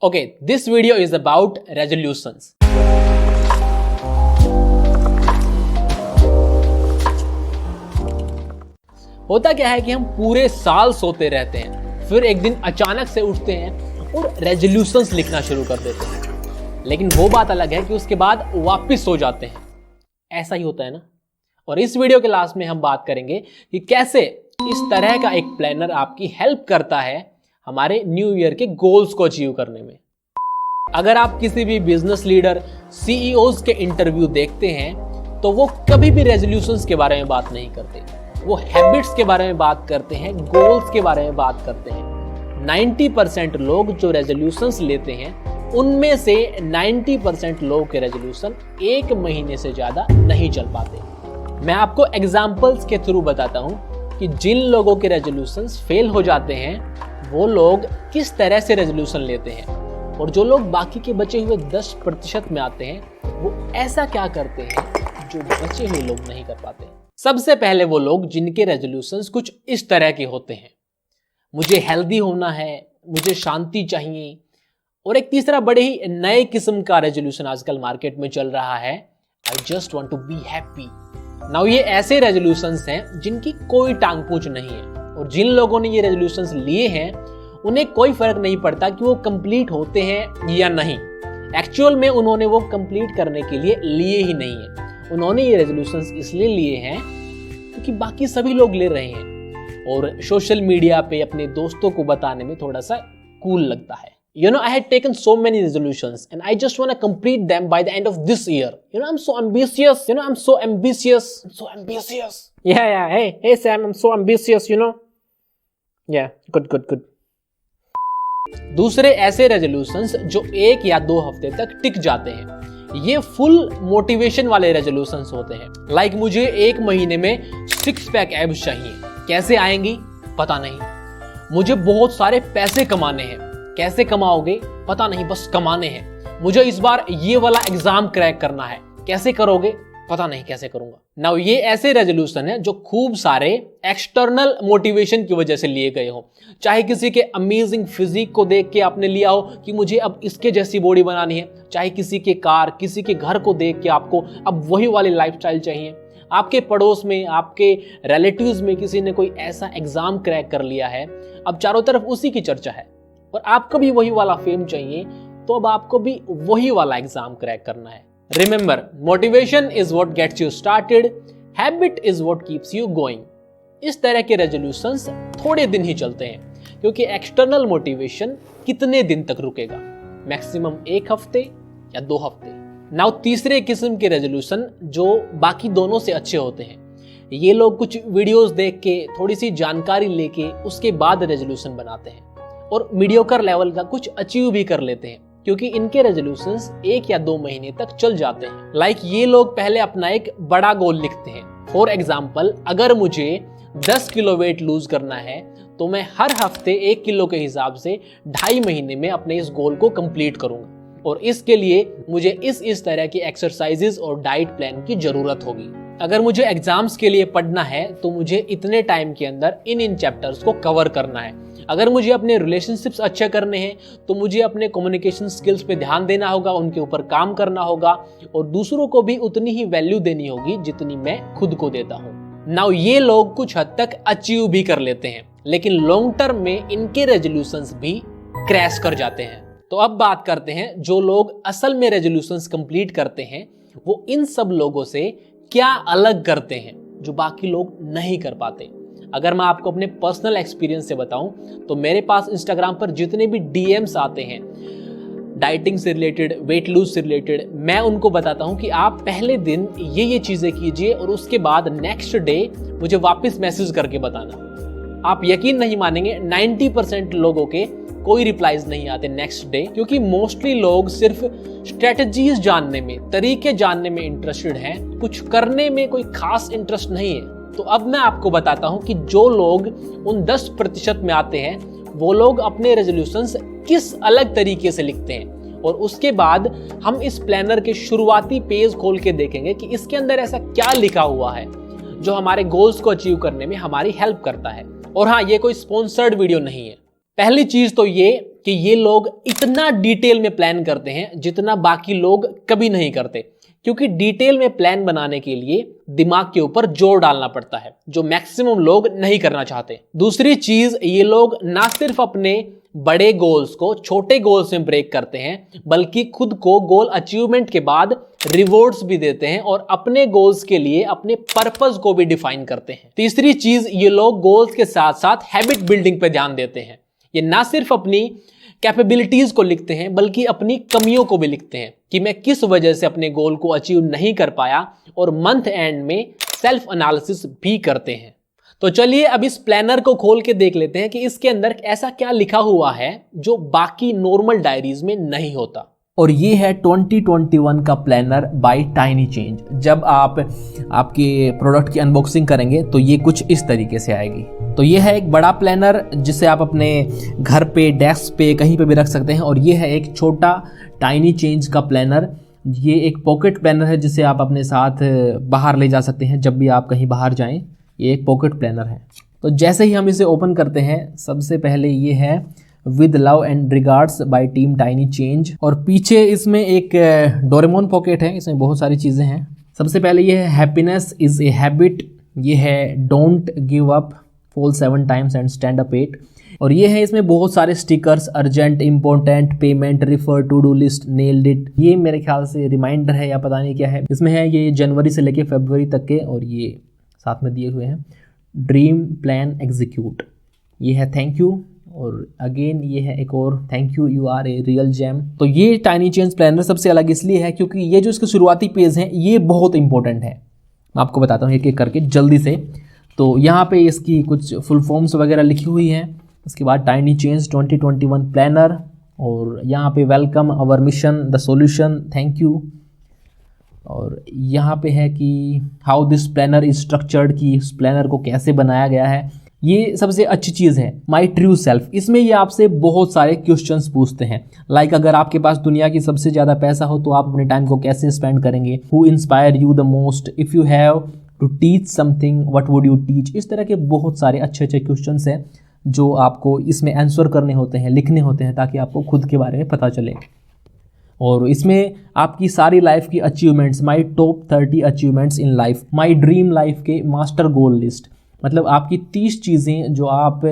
Okay, this video is about resolutions. होता क्या है कि हम पूरे साल सोते रहते हैं, फिर एक दिन अचानक से उठते हैं और रेजोल्यूशंस लिखना शुरू कर देते हैं। लेकिन वो बात अलग है कि उसके बाद वापस सो जाते हैं। ऐसा ही होता है ना। और इस वीडियो के लास्ट में हम बात करेंगे कि कैसे इस तरह का एक प्लानर आपकी हेल्प करता है हमारे न्यू ईयर के गोल्स को अचीव करने में। अगर आप किसी भी बिजनेस लीडर, सीईओज के इंटरव्यू देखते हैं तो वो कभी भी रेजोल्यूशंस के बारे में बात नहीं करते। वो हैबिट्स के बारे में बात करते हैं, गोल्स के बारे में बात करते हैं। 90% लोग जो रेजोल्यूशंस लेते हैं उनमें से 90% लोगों के रेजोल्यूशन 1 महीने से ज्यादा नहीं चल पाते। मैं आपको एग्जांपल्स के थ्रू बताता हूं कि जिन लोगों के रेजोल्यूशंस फेल हो जाते हैं वो लोग किस तरह से रेजोल्यूशन लेते हैं, और जो लोग बाकी के बचे हुए 10% में आते हैं वो ऐसा क्या करते हैं जो बचे हुए लोग नहीं कर पाते। सबसे पहले वो लोग जिनके रेजोल्यूशंस कुछ इस तरह के होते हैं, मुझे हेल्दी होना है, मुझे शांति चाहिए। और एक तीसरा बड़े ही नए किस्म का रेजोल्यूशन आजकल मार्केट में चल रहा है, I just want to be happy. Now ये ऐसे रेजोल्यूशंस हैं जिनकी कोई टांग पूंछ नहीं है, और जिन लोगों ने ये रेजोल्यूशंस लिए हैं उन्हें कोई फर्क नहीं पड़ता कि वो कंप्लीट होते हैं या नहीं। एक्चुअल में उन्होंने वो कंप्लीट करने के लिए लिए ही नहीं है। उन्होंने ये रेजोल्यूशंस इसलिए लिए हैं क्योंकि बाकी सभी लोग ले रहे हैं और सोशल मीडिया पे अपने दोस्तों को बताने में थोड़ा सा कूल लगता है। You know, I had taken so many resolutions and I just want to complete them by the end of this year. You know, I'm so ambitious. I'm so ambitious. Yeah. Hey Sam, I'm so ambitious, Yeah, good. दूसरे ऐसे resolutions जो 1 या 2 हफ्ते तक टिक जाते हैं, ये full motivation वाले रेजोल्यूशंस होते हैं। लाइक मुझे 1 महीने में 6 पैक एब्स चाहिए। कैसे आएंगी पता नहीं। मुझे बहुत सारे पैसे कमाने हैं। कैसे कमाओगे पता नहीं, बस कमाने हैं। मुझे इस बार ये वाला एग्जाम क्रैक करना है। कैसे करोगे पता नहीं कैसे करूंगा। नाउ ये ऐसे रेजोल्यूशन है जो खूब सारे एक्सटर्नल मोटिवेशन की वजह से लिए गए हो। चाहे किसी के अमेजिंग फिजिक को देख के आपने लिया हो कि मुझे अब इसके जैसी बॉडी बनानी है, चाहे किसी के कार, किसी के घर को देख के आपको अब वही वाली लाइफस्टाइल चाहिए। आपके पड़ोस में, आपके रिलेटिव्स में किसी ने कोई ऐसा एग्जाम क्रैक कर लिया है, अब चारों तरफ उसी की चर्चा है और आपको भी वही वाला फेम चाहिए, तो अब आपको भी वही वाला एग्जाम क्रैक करना है। Remember, motivation is what gets you started, habit is what keeps you going. इस तरह के रेजोल्यूशंस थोड़े दिन ही चलते हैं क्योंकि एक्सटर्नल मोटिवेशन कितने दिन तक रुकेगा, मैक्सिमम 1 हफ्ते या 2 हफ्ते। नाउ तीसरे किस्म के रेजोल्यूशन जो बाकी दोनों से अच्छे होते हैं, ये लोग कुछ वीडियोस देख के, थोड़ी सी जानकारी लेके उसके बाद रेजोल्यूशन बनाते हैं और मीडियोकर लेवल का कुछ अचीव भी कर लेते हैं क्योंकि इनके रेजोल्यूशंस 1 या 2 महीने तक चल जाते हैं। लाइक ये लोग पहले अपना एक बड़ा गोल लिखते हैं। फॉर एग्जाम्पल, अगर मुझे 10 किलो वेट लूज करना है तो मैं हर हफ्ते 1 किलो के हिसाब से 2.5 महीने में अपने इस गोल को कंप्लीट करूंगा, और इसके लिए मुझे इस तरह की एक्सरसाइजेस और डाइट प्लान की जरूरत होगी। अगर मुझे एग्जाम्स के लिए पढ़ना है तो मुझे इतने टाइम के अंदर इन चैप्टर्स को कवर करना है। अगर मुझे अपने रिलेशनशिप्स अच्छे करने हैं तो मुझे अपने कम्युनिकेशन स्किल्स पे ध्यान देना होगा, उनके ऊपर काम करना होगा, और दूसरों को भी उतनी ही वैल्यू देनी होगी जितनी मैं खुद को देता हूँ। नाउ ये लोग कुछ हद तक अचीव भी कर लेते हैं, लेकिन लॉन्ग टर्म में इनके रेजोल्यूशंस भी क्रैश कर जाते हैं। तो अब बात करते हैं जो लोग असल में रेजोल्यूशंस कंप्लीट करते हैं वो इन सब लोगों से क्या अलग करते हैं जो बाकी लोग नहीं कर पाते। अगर मैं आपको अपने पर्सनल एक्सपीरियंस से बताऊं तो मेरे पास इंस्टाग्राम पर जितने भी डीएम्स आते हैं डाइटिंग से रिलेटेड, वेट लूज से रिलेटेड, मैं उनको बताता हूं कि आप पहले दिन ये चीजें कीजिए और उसके बाद नेक्स्ट डे मुझे वापस मैसेज करके बताना। आप यकीन नहीं मानेंगे, 90% लोगों के कोई रिप्लाईज नहीं आते नेक्स्ट डे, क्योंकि मोस्टली लोग सिर्फ स्ट्रेटजीज जानने में, तरीके जानने में इंटरेस्टेड हैं, कुछ करने में कोई खास इंटरेस्ट नहीं है। तो अब मैं आपको बताता हूं कि जो लोग उन 10% में आते हैं वो लोग अपने रेजोल्यूशंस किस अलग तरीके से लिखते हैं, और उसके बाद हम इस प्लानर के शुरुआती पेज खोल के देखेंगे कि इसके अंदर ऐसा क्या लिखा हुआ है जो हमारे गोल्स को अचीव करने में हमारी हेल्प करता है। और हाँ, ये कोई स्पॉन्सर्ड वीडियो नहीं है। पहली चीज तो ये कि ये लोग इतना डिटेल में प्लान करते हैं जितना बाकी लोग कभी नहीं करते, क्योंकि डिटेल में प्लान बनाने के लिए दिमाग के ऊपर जोर डालना पड़ता है, जो मैक्सिमम लोग नहीं करना चाहते। दूसरी चीज, ये लोग ना सिर्फ अपने बड़े गोल्स को छोटे गोल्स में ब्रेक करते हैं, बल्कि खुद को गोल अचीवमेंट के बाद रिवॉर्ड्स भी देते हैं और अपने गोल्स के लिए अपने पर्पस को भी डिफाइन करते हैं। तीसरी चीज, ये लोग गोल्स के साथ साथ हैबिट बिल्डिंग पे ध्यान देते हैं। ये ना सिर्फ अपनी कैपेबिलिटीज को लिखते हैं बल्कि अपनी कमियों को भी लिखते हैं कि मैं किस वजह से अपने गोल को अचीव नहीं कर पाया, और मंथ एंड में सेल्फ एनालिसिस भी करते हैं। तो चलिए अब इस प्लानर को खोल के देख लेते हैं कि इसके अंदर ऐसा क्या लिखा हुआ है जो बाकी नॉर्मल डायरीज में नहीं होता। और ये है 2021 का प्लानर बाय टाइनी चेंज। जब आप आपके प्रोडक्ट की अनबॉक्सिंग करेंगे तो ये कुछ इस तरीके से आएगी। तो ये है एक बड़ा प्लानर जिसे आप अपने घर पे, डेस्क पे, कहीं पे भी रख सकते हैं। और ये है एक छोटा टाइनी चेंज का प्लानर। ये एक पॉकेट प्लानर है जिसे आप अपने साथ बाहर ले जा सकते हैं जब भी आप कहीं बाहर जाएं। ये एक पॉकेट प्लानर है। तो जैसे ही हम इसे ओपन करते हैं, सबसे पहले ये है with love and regards bye team tiny change, और पीछे इसमें एक डोरेमोन पॉकेट है, इसमें बहुत सारी चीज़ें हैं। सबसे पहले ये है हैप्पीनेस इज ए हैबिट, ये है don't give up, fall 7 times and stand up 8, और ये है इसमें बहुत सारे stickers, urgent, important, payment, refer, to do list, nailed it. ये मेरे ख्याल से रिमाइंडर है या पता नहीं क्या है। इसमें है ये जनवरी से लेके फरवरी तक के, और ये साथ में दिए हुए हैं ड्रीम प्लान एग्जीक्यूट। ये है थैंक यू, और अगेन ये है एक और thank you, you are a real gem. तो ये टाइनी चेंज प्लानर सबसे अलग इसलिए है क्योंकि ये जो इसके शुरुआती पेज हैं ये बहुत इंपॉर्टेंट है। मैं आपको बताता हूँ एक एक करके जल्दी से। तो यहाँ पे इसकी कुछ फुल फॉर्म्स वगैरह लिखी हुई हैं। उसके बाद टाइनी चेंज 2021 प्लानर, और यहाँ पे welcome our mission the solution, thank you. और यहाँ पे है कि how this planner is structured, कि इस प्लानर को कैसे बनाया गया है। ये सबसे अच्छी चीज़ है माई ट्रू सेल्फ। इसमें ये आपसे बहुत सारे क्वेश्चंस पूछते हैं, लाइक अगर आपके पास दुनिया की सबसे ज़्यादा पैसा हो तो आप अपने टाइम को कैसे स्पेंड करेंगे, who inspire you the most, if you have to teach something what would you teach. इस तरह के बहुत सारे अच्छे अच्छे क्वेश्चंस हैं जो आपको इसमें आंसर करने होते हैं, लिखने होते हैं, ताकि आपको खुद के बारे में पता चले। और इसमें आपकी सारी लाइफ की achievements, my top 30 achievements in life, my dream life के मास्टर गोल लिस्ट, मतलब आपकी 30 चीज़ें जो आप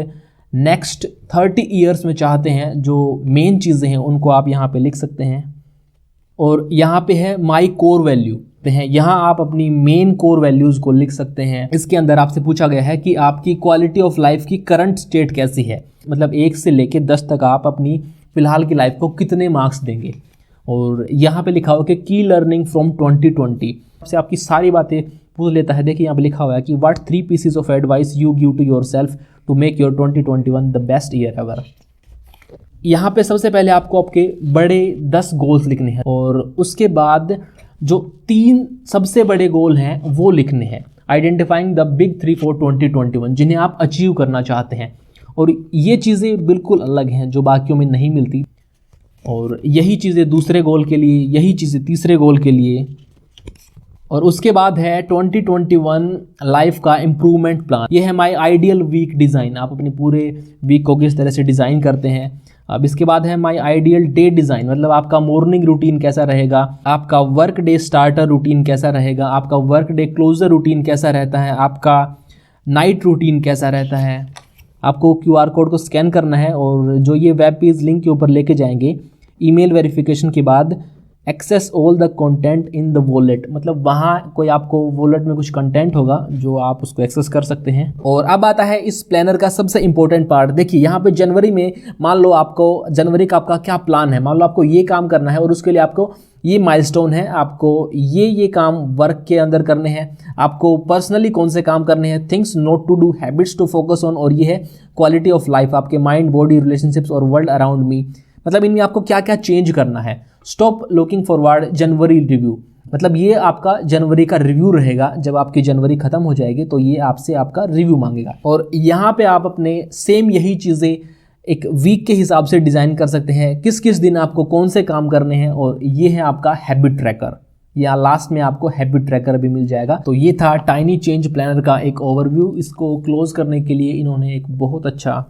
नेक्स्ट 30 ईयर्स में चाहते हैं, जो मेन चीज़ें हैं उनको आप यहाँ पे लिख सकते हैं। और यहाँ पे है माई कोर वैल्यू है, यहाँ आप अपनी मेन कोर वैल्यूज़ को लिख सकते हैं। इसके अंदर आपसे पूछा गया है कि आपकी क्वालिटी ऑफ लाइफ की करंट स्टेट कैसी है, मतलब 1 से लेके 10 तक आप अपनी फ़िलहाल की लाइफ को कितने मार्क्स देंगे। और यहाँ पे लिखा हुआ कि की लर्निंग फ्रॉम 2020 से आपकी सारी बातें पूछ लेता है। देखिए यहाँ पे लिखा हुआ है कि what 3 pieces of advice you give to yourself to make your 2021 the best year ever. यहाँ पे सबसे पहले आपको आपके बड़े 10 गोल्स लिखने हैं, और उसके बाद जो 3 सबसे बड़े गोल हैं वो लिखने हैं। आइडेंटिफाइंग द बिग 3 फॉर 2021, जिन्हें आप अचीव करना चाहते हैं। और ये चीज़ें बिल्कुल अलग हैं जो बाकियों में नहीं मिलती, और यही चीज़ें दूसरे गोल के लिए, यही चीज़ें तीसरे गोल के लिए। और उसके बाद है 2021 लाइफ का इम्प्रूवमेंट प्लान। ये है माय आइडियल वीक डिज़ाइन, आप अपने पूरे वीक को किस तरह से डिज़ाइन करते हैं। अब इसके बाद है माय आइडियल डे डिज़ाइन, मतलब आपका मॉर्निंग रूटीन कैसा रहेगा, आपका वर्क डे स्टार्टर रूटीन कैसा रहेगा, आपका वर्क डे क्लोजर रूटीन कैसा रहता है, आपका नाइट रूटीन कैसा रहता है। आपको QR कोड को स्कैन करना है, और जो ये वेब पेज लिंक के ऊपर लेके जाएंगे, ईमेल वेरिफिकेशन के बाद access all the content in the wallet, मतलब वहाँ कोई आपको वॉलेट में कुछ कंटेंट होगा जो आप उसको एक्सेस कर सकते हैं। और अब आता है इस प्लानर का सबसे इंपॉर्टेंट पार्ट। देखिए यहाँ पे जनवरी में, मान लो आपको जनवरी का आपका क्या प्लान है, मान लो आपको ये काम करना है और उसके लिए आपको ये माइलस्टोन है, आपको ये काम वर्क के अंदर करने हैं, आपको पर्सनली कौन से काम करने हैं, things not to do, habits to focus on, और ये है क्वालिटी ऑफ लाइफ, आपके माइंड, बॉडी, रिलेशनशिप्स और वर्ल्ड अराउंड मी। मतलब इनमें आपको क्या क्या चेंज करना है। Stop looking forward January review, मतलब ये आपका जनवरी का रिव्यू रहेगा। जब आपकी जनवरी खत्म हो जाएगी तो ये आपसे आपका रिव्यू मांगेगा, और यहाँ पे आप अपने सेम यही चीज़ें एक वीक के हिसाब से डिज़ाइन कर सकते हैं, किस किस दिन आपको कौन से काम करने हैं। और ये है आपका हैबिट ट्रैकर, या लास्ट में आपको हैबिट ट्रैकर भी मिल जाएगा। तो ये था टाइनी चेंज प्लानर का एक ओवरव्यू। इसको क्लोज करने के लिए इन्होंने एक बहुत अच्छा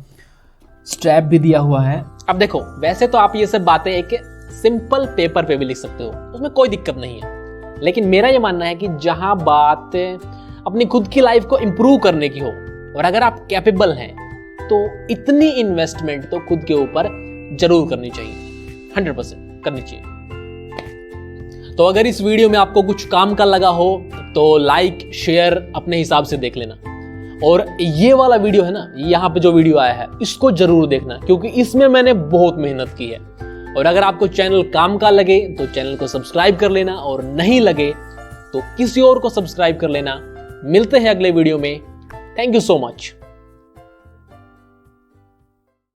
स्ट्रैप भी दिया हुआ है। अब देखो, वैसे तो आप ये सब बातें एक सिंपल पेपर पे भी लिख सकते हो, उसमें कोई दिक्कत नहीं है, लेकिन मेरा ये मानना है कि जहां बात अपनी खुद की लाइफ को इंप्रूव करने की हो और अगर आप कैपेबल हैं तो इतनी इन्वेस्टमेंट तो खुद के ऊपर जरूर करनी चाहिए, 100% करनी चाहिए। तो अगर इस वीडियो में आपको कुछ काम का लगा हो तो लाइक शेयर अपने हिसाब से देख लेना, और ये वाला वीडियो है ना, यहाँ पे जो वीडियो आया है इसको जरूर देखना, क्योंकि इसमें मैंने बहुत मेहनत की है। और अगर आपको चैनल काम का लगे तो चैनल को सब्सक्राइब कर लेना, और नहीं लगे तो किसी और को सब्सक्राइब कर लेना। मिलते हैं अगले वीडियो में। Thank you so much.